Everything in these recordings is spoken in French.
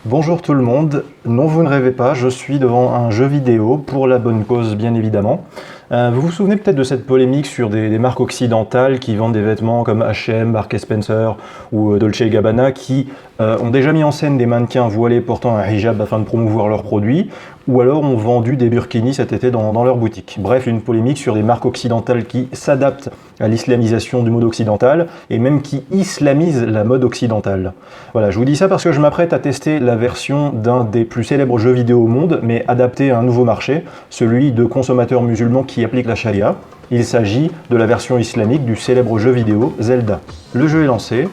Bonjour tout le monde, non vous ne rêvez pas, je suis devant un jeu vidéo, pour la bonne cause bien évidemment. Vous vous souvenez peut-être de cette polémique sur des marques occidentales qui vendent des vêtements comme H&M, Marks Spencer ou Dolce Gabbana qui ont déjà mis en scène des mannequins voilés portant un hijab afin de promouvoir leurs produits, ou alors ont vendu des burkinis cet été dans leur boutique. Bref, une polémique sur des marques occidentales qui s'adaptent à l'islamisation du mode occidental et même qui islamisent la mode occidentale. Voilà, je vous dis ça parce que je m'apprête à tester la version d'un des plus célèbres jeux vidéo au monde, mais adapté à un nouveau marché, celui de consommateurs musulmans qui appliquent la charia. Il s'agit de la version islamique du célèbre jeu vidéo Zelda. Le jeu est lancé.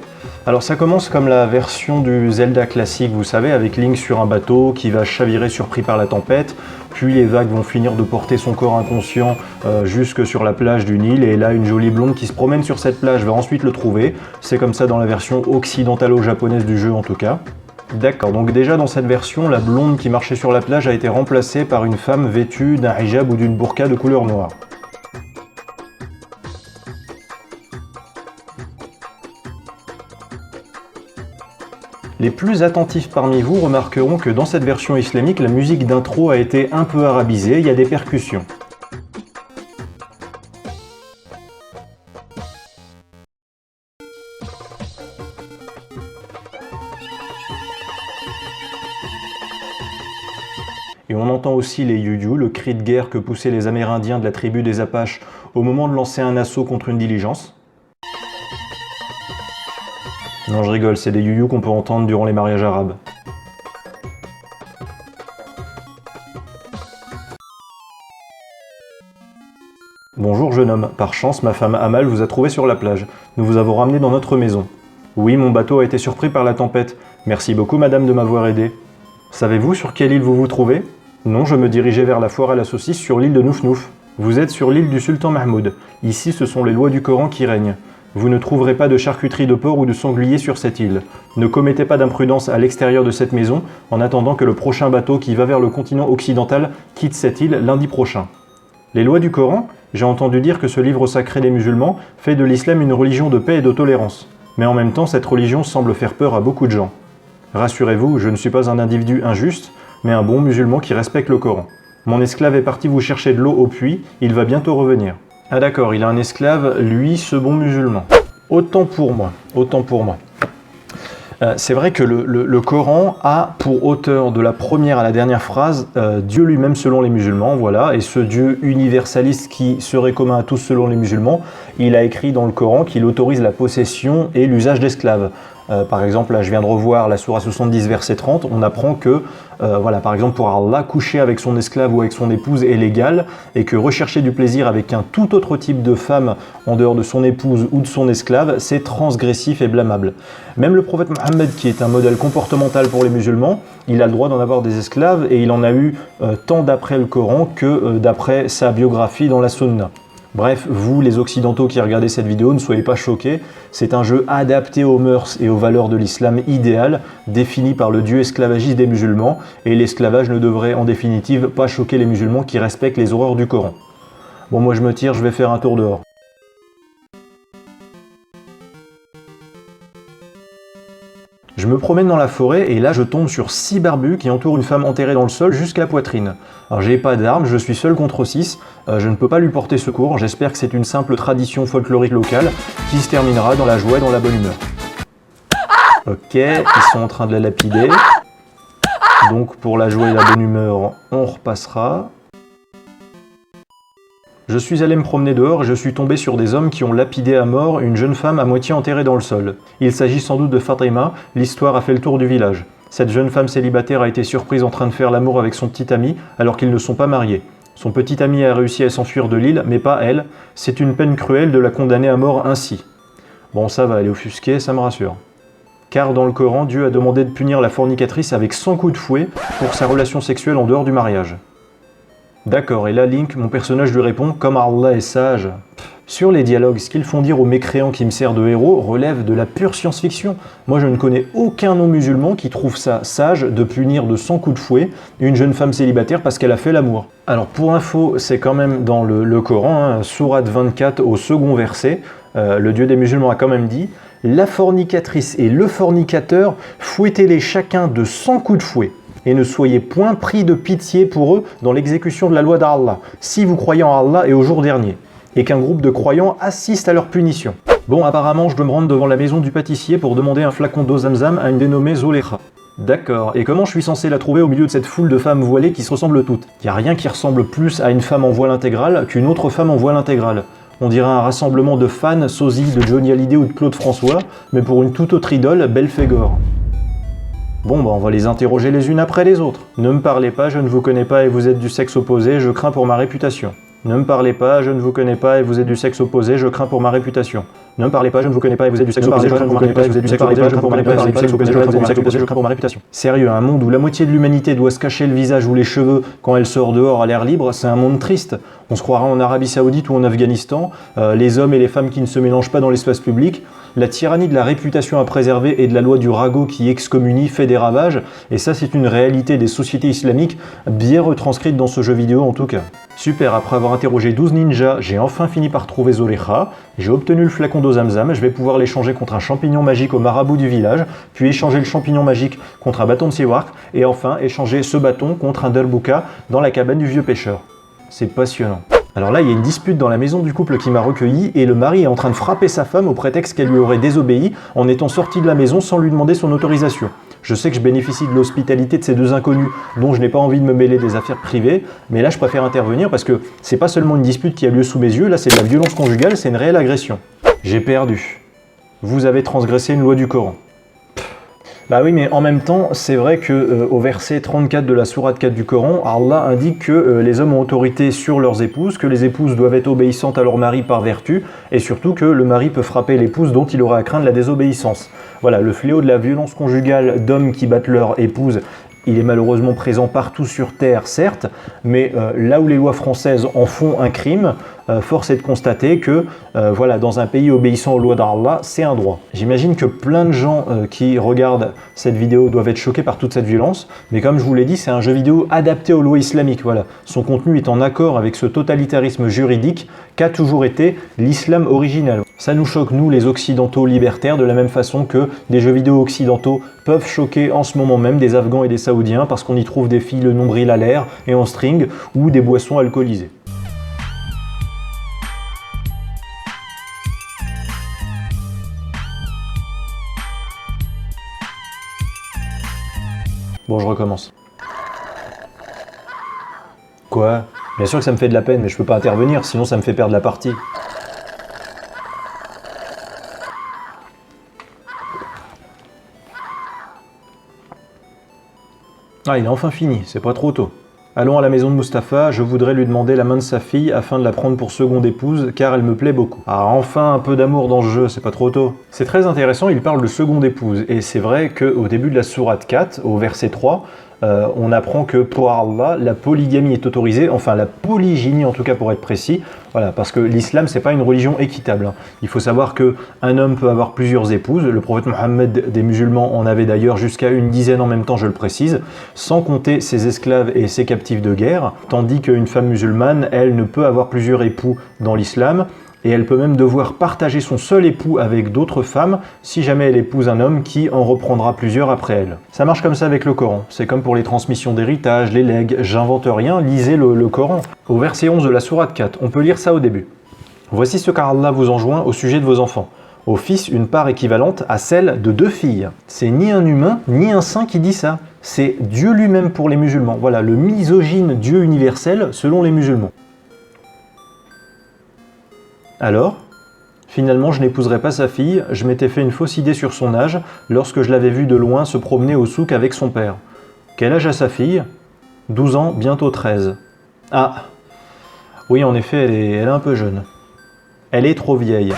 Alors ça commence comme la version du Zelda classique, vous savez, avec Link sur un bateau qui va chavirer surpris par la tempête, puis les vagues vont finir de porter son corps inconscient jusque sur la plage du Nil, et là une jolie blonde qui se promène sur cette plage va ensuite le trouver. C'est comme ça dans la version occidentalo-japonaise du jeu en tout cas. D'accord, donc déjà dans cette version, la blonde qui marchait sur la plage a été remplacée par une femme vêtue d'un hijab ou d'une burqa de couleur noire. Les plus attentifs parmi vous remarqueront que dans cette version islamique, la musique d'intro a été un peu arabisée, il y a des percussions. Et on entend aussi les you-you, le cri de guerre que poussaient les Amérindiens de la tribu des Apaches au moment de lancer un assaut contre une diligence. Non, je rigole, c'est des you-you qu'on peut entendre durant les mariages arabes. Bonjour jeune homme, par chance ma femme Amal vous a trouvé sur la plage. Nous vous avons ramené dans notre maison. Oui, mon bateau a été surpris par la tempête. Merci beaucoup madame de m'avoir aidé. Savez-vous sur quelle île vous vous trouvez? Non, je me dirigeais vers la foire à la saucisse sur l'île de Nouf Nouf. Vous êtes sur l'île du sultan Mahmoud. Ici, ce sont les lois du Coran qui règnent. Vous ne trouverez pas de charcuterie de porc ou de sanglier sur cette île. Ne commettez pas d'imprudence à l'extérieur de cette maison en attendant que le prochain bateau qui va vers le continent occidental quitte cette île lundi prochain. Les lois du Coran? J'ai entendu dire que ce livre sacré des musulmans fait de l'islam une religion de paix et de tolérance. Mais en même temps, cette religion semble faire peur à beaucoup de gens. Rassurez-vous, je ne suis pas un individu injuste, mais un bon musulman qui respecte le Coran. Mon esclave est parti vous chercher de l'eau au puits, il va bientôt revenir. Ah d'accord, il a un esclave, lui, ce bon musulman. Autant pour moi, autant pour moi. C'est vrai que le Coran a pour auteur de la première à la dernière phrase Dieu lui-même selon les musulmans, voilà, et ce Dieu universaliste qui serait commun à tous selon les musulmans, il a écrit dans le Coran qu'il autorise la possession et l'usage d'esclaves. Par exemple, là je viens de revoir la sourate 70 verset 30, on apprend que, voilà, par exemple pour Allah, coucher avec son esclave ou avec son épouse est légal, et que rechercher du plaisir avec un tout autre type de femme en dehors de son épouse ou de son esclave, c'est transgressif et blâmable. Même le prophète Mohammed, qui est un modèle comportemental pour les musulmans, il a le droit d'en avoir des esclaves, et il en a eu tant d'après le Coran que d'après sa biographie dans la Sunna. Bref, vous les occidentaux qui regardez cette vidéo, ne soyez pas choqués, c'est un jeu adapté aux mœurs et aux valeurs de l'islam idéal, défini par le dieu esclavagiste des musulmans, et l'esclavage ne devrait en définitive pas choquer les musulmans qui respectent les horreurs du Coran. Bon, moi je me tire, je vais faire un tour dehors. Je me promène dans la forêt et là je tombe sur 6 barbus qui entourent une femme enterrée dans le sol jusqu'à la poitrine. Alors j'ai pas d'armes, je suis seul contre 6, je ne peux pas lui porter secours, j'espère que c'est une simple tradition folklorique locale qui se terminera dans la joie et dans la bonne humeur. Ok, ils sont en train de la lapider. Donc pour la joie et la bonne humeur, on repassera. Je suis allé me promener dehors et je suis tombé sur des hommes qui ont lapidé à mort une jeune femme à moitié enterrée dans le sol. Il s'agit sans doute de Fatima, l'histoire a fait le tour du village. Cette jeune femme célibataire a été surprise en train de faire l'amour avec son petit ami alors qu'ils ne sont pas mariés. Son petit ami a réussi à s'enfuir de l'île, mais pas elle. C'est une peine cruelle de la condamner à mort ainsi. Bon, ça va, elle est offusquée, ça me rassure. Car dans le Coran, Dieu a demandé de punir la fornicatrice avec 100 coups de fouet pour sa relation sexuelle en dehors du mariage. D'accord, et là Link, mon personnage lui répond « Comme Allah est sage ». Sur les dialogues, ce qu'ils font dire aux mécréants qui me sert de héros relève de la pure science-fiction. Moi je ne connais aucun non-musulman qui trouve ça sage de punir de 100 coups de fouet une jeune femme célibataire parce qu'elle a fait l'amour. Alors pour info, c'est quand même dans le Coran, hein, sourate 24 au second verset, le Dieu des musulmans a quand même dit la fornicatrice et le fornicateur, fouettez-les chacun de 100 coups de fouet. Et ne soyez point pris de pitié pour eux dans l'exécution de la loi d'Allah, si vous croyez en Allah et au jour dernier, et qu'un groupe de croyants assiste à leur punition. Bon, apparemment, je dois me rendre devant la maison du pâtissier pour demander un flacon d'eau Zamzam à une dénommée Zoleha. D'accord, et comment je suis censé la trouver au milieu de cette foule de femmes voilées qui se ressemblent toutes? Y a rien qui ressemble plus à une femme en voile intégrale qu'une autre femme en voile intégrale. On dirait un rassemblement de fans, sosies de Johnny Hallyday ou de Claude François, mais pour une toute autre idole, Belphégor. Bon, bah on va les interroger les unes après les autres. Ne me parlez pas, je ne vous connais pas et vous êtes du sexe opposé, je crains pour ma réputation. Ne me parlez pas, je ne vous connais pas et vous êtes du sexe opposé, je crains pour ma réputation. Ne me parlez pas, je ne vous connais pas et vous êtes du sexe opposé, je crains pour ma réputation. Sérieux, un monde où la moitié de l'humanité doit se cacher le visage ou les cheveux quand elle sort dehors à l'air libre, c'est un monde triste. On se croira en Arabie Saoudite ou en Afghanistan, les hommes et les femmes qui ne se mélangent pas dans l'espace public, la tyrannie de la réputation à préserver et de la loi du ragot qui excommunie fait des ravages, et ça c'est une réalité des sociétés islamiques bien retranscrite dans ce jeu vidéo en tout cas. Super, après avoir interrogé 12 ninjas, j'ai enfin fini par trouver Zoleha, j'ai obtenu le flacon d'eau Zamzam, je vais pouvoir l'échanger contre un champignon magique au marabout du village, puis échanger le champignon magique contre un bâton de Siwark, et enfin échanger ce bâton contre un Derbuka dans la cabane du vieux pêcheur. C'est passionnant. Alors là, il y a une dispute dans la maison du couple qui m'a recueilli et le mari est en train de frapper sa femme au prétexte qu'elle lui aurait désobéi en étant sortie de la maison sans lui demander son autorisation. Je sais que je bénéficie de l'hospitalité de ces deux inconnus dont je n'ai pas envie de me mêler des affaires privées, mais là je préfère intervenir parce que c'est pas seulement une dispute qui a lieu sous mes yeux, là c'est de la violence conjugale, c'est une réelle agression. J'ai perdu. Vous avez transgressé une loi du Coran. Bah oui, mais en même temps, c'est vrai que au verset 34 de la sourate 4 du Coran, Allah indique que les hommes ont autorité sur leurs épouses, que les épouses doivent être obéissantes à leur mari par vertu, et surtout que le mari peut frapper l'épouse dont il aura à craindre la désobéissance. Voilà, le fléau de la violence conjugale d'hommes qui battent leur épouse, il est malheureusement présent partout sur Terre, certes, mais là où les lois françaises en font un crime, force est de constater que voilà, dans un pays obéissant aux lois d'Allah, c'est un droit. J'imagine que plein de gens qui regardent cette vidéo doivent être choqués par toute cette violence, mais comme je vous l'ai dit, c'est un jeu vidéo adapté aux lois islamiques. Voilà. Son contenu est en accord avec ce totalitarisme juridique qu'a toujours été l'islam original. Ça nous choque, nous, les occidentaux libertaires, de la même façon que des jeux vidéo occidentaux peuvent choquer en ce moment même des Afghans et des Saoudiens parce qu'on y trouve des filles le nombril à l'air et en string ou des boissons alcoolisées. Bon, je recommence. Quoi? Bien sûr que ça me fait de la peine, mais je peux pas intervenir, sinon ça me fait perdre la partie. Ah, il est enfin fini, c'est pas trop tôt. Allons à la maison de Mustapha, je voudrais lui demander la main de sa fille afin de la prendre pour seconde épouse, car elle me plaît beaucoup. Ah, enfin un peu d'amour dans ce jeu, c'est pas trop tôt. C'est très intéressant, il parle de seconde épouse, et c'est vrai qu'au début de la sourate 4, au verset 3, on apprend que pour Allah, la polygamie est autorisée, enfin la polygynie en tout cas pour être précis, voilà, parce que l'islam c'est pas une religion équitable. Hein. Il faut savoir qu'un homme peut avoir plusieurs épouses, le prophète Mohammed des musulmans en avait d'ailleurs jusqu'à une dizaine en même temps, je le précise, sans compter ses esclaves et ses captifs de guerre, tandis qu'une femme musulmane, elle ne peut avoir plusieurs époux dans l'islam, et elle peut même devoir partager son seul époux avec d'autres femmes si jamais elle épouse un homme qui en reprendra plusieurs après elle. Ça marche comme ça avec le Coran. C'est comme pour les transmissions d'héritage, les legs, j'invente rien, lisez le Coran. Au verset 11 de la sourate 4, on peut lire ça au début. Voici ce qu'Allah vous enjoint au sujet de vos enfants. Au fils, une part équivalente à celle de 2 filles. C'est ni un humain, ni un saint qui dit ça. C'est Dieu lui-même pour les musulmans. Voilà, le misogyne Dieu universel selon les musulmans. Alors, finalement, je n'épouserai pas sa fille, je m'étais fait une fausse idée sur son âge lorsque je l'avais vue de loin se promener au souk avec son père. Quel âge a sa fille? 12 ans, bientôt 13. Ah, oui, en effet, elle est un peu jeune. Elle est trop vieille.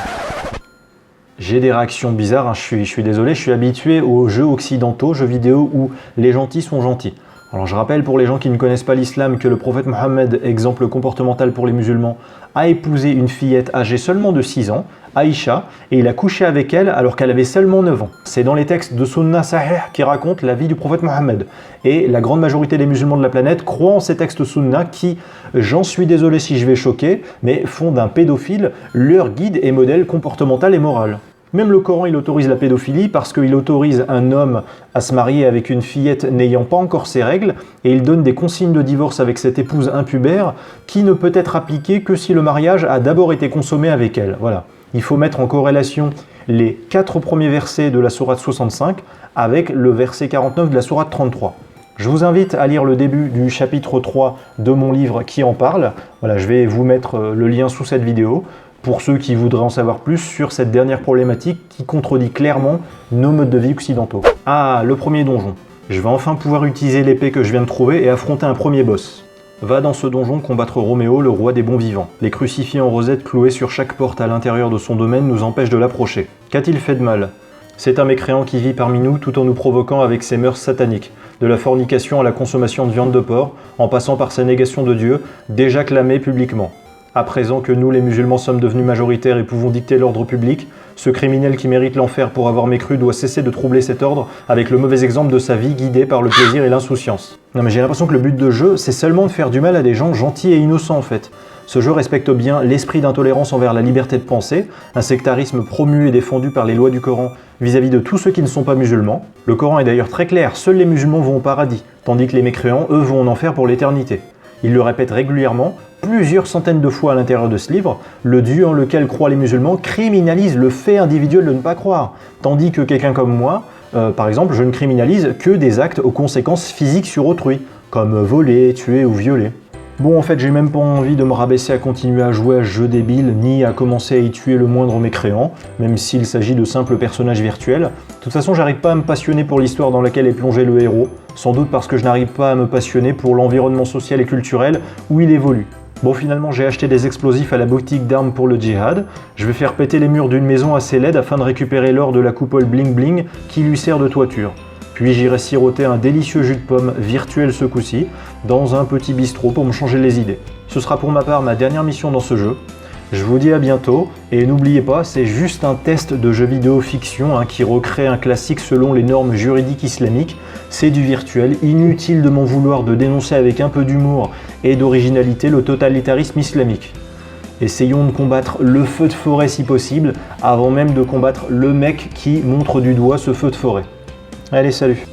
J'ai des réactions bizarres, hein, je suis désolé, je suis habitué aux jeux occidentaux, jeux vidéo où les gentils sont gentils. Alors je rappelle pour les gens qui ne connaissent pas l'islam que le prophète Mohammed, exemple comportemental pour les musulmans, a épousé une fillette âgée seulement de 6 ans, Aïcha, et il a couché avec elle alors qu'elle avait seulement 9 ans. C'est dans les textes de Sunna Sahih qui racontent la vie du prophète Mohammed. Et la grande majorité des musulmans de la planète croient en ces textes Sunna qui, j'en suis désolé si je vais choquer, mais font d'un pédophile leur guide et modèle comportemental et moral. Même le Coran, il autorise la pédophilie parce qu'il autorise un homme à se marier avec une fillette n'ayant pas encore ses règles et il donne des consignes de divorce avec cette épouse impubère qui ne peut être appliquée que si le mariage a d'abord été consommé avec elle. Voilà. Il faut mettre en corrélation les 4 premiers versets de la sourate 65 avec le verset 49 de la sourate 33. Je vous invite à lire le début du chapitre 3 de mon livre qui en parle. Voilà, je vais vous mettre le lien sous cette vidéo pour ceux qui voudraient en savoir plus sur cette dernière problématique qui contredit clairement nos modes de vie occidentaux. Ah, le premier donjon. Je vais enfin pouvoir utiliser l'épée que je viens de trouver et affronter un premier boss. Va dans ce donjon combattre Roméo, le roi des bons vivants. Les crucifix en rosette cloués sur chaque porte à l'intérieur de son domaine nous empêchent de l'approcher. Qu'a-t-il fait de mal? C'est un mécréant qui vit parmi nous tout en nous provoquant avec ses mœurs sataniques, de la fornication à la consommation de viande de porc, en passant par sa négation de Dieu, déjà clamée publiquement. À présent que nous, les musulmans, sommes devenus majoritaires et pouvons dicter l'ordre public, ce criminel qui mérite l'enfer pour avoir mécru doit cesser de troubler cet ordre avec le mauvais exemple de sa vie guidée par le plaisir et l'insouciance. Non mais j'ai l'impression que le but de jeu, c'est seulement de faire du mal à des gens gentils et innocents en fait. Ce jeu respecte bien l'esprit d'intolérance envers la liberté de penser, un sectarisme promu et défendu par les lois du Coran vis-à-vis de tous ceux qui ne sont pas musulmans. Le Coran est d'ailleurs très clair, seuls les musulmans vont au paradis, tandis que les mécréants, eux, vont en enfer pour l'éternité. Il le répète régulièrement, plusieurs centaines de fois à l'intérieur de ce livre, le Dieu en lequel croient les musulmans criminalise le fait individuel de ne pas croire, tandis que quelqu'un comme moi, par exemple, je ne criminalise que des actes aux conséquences physiques sur autrui, comme voler, tuer ou violer. Bon, en fait, j'ai même pas envie de me rabaisser à continuer à jouer à ce jeu débile, ni à commencer à y tuer le moindre mécréant, même s'il s'agit de simples personnages virtuels. De toute façon, j'arrive pas à me passionner pour l'histoire dans laquelle est plongé le héros, sans doute parce que je n'arrive pas à me passionner pour l'environnement social et culturel où il évolue. Bon, finalement, j'ai acheté des explosifs à la boutique d'armes pour le djihad. Je vais faire péter les murs d'une maison assez laide afin de récupérer l'or de la coupole bling bling qui lui sert de toiture. Puis j'irai siroter un délicieux jus de pomme virtuel ce coup-ci, dans un petit bistrot pour me changer les idées. Ce sera pour ma part ma dernière mission dans ce jeu. Je vous dis à bientôt, et n'oubliez pas, c'est juste un test de jeu vidéo fiction qui recrée un classique selon les normes juridiques islamiques. C'est du virtuel, inutile de m'en vouloir de dénoncer avec un peu d'humour et d'originalité le totalitarisme islamique. Essayons de combattre le feu de forêt si possible, avant même de combattre le mec qui montre du doigt ce feu de forêt. Allez, salut!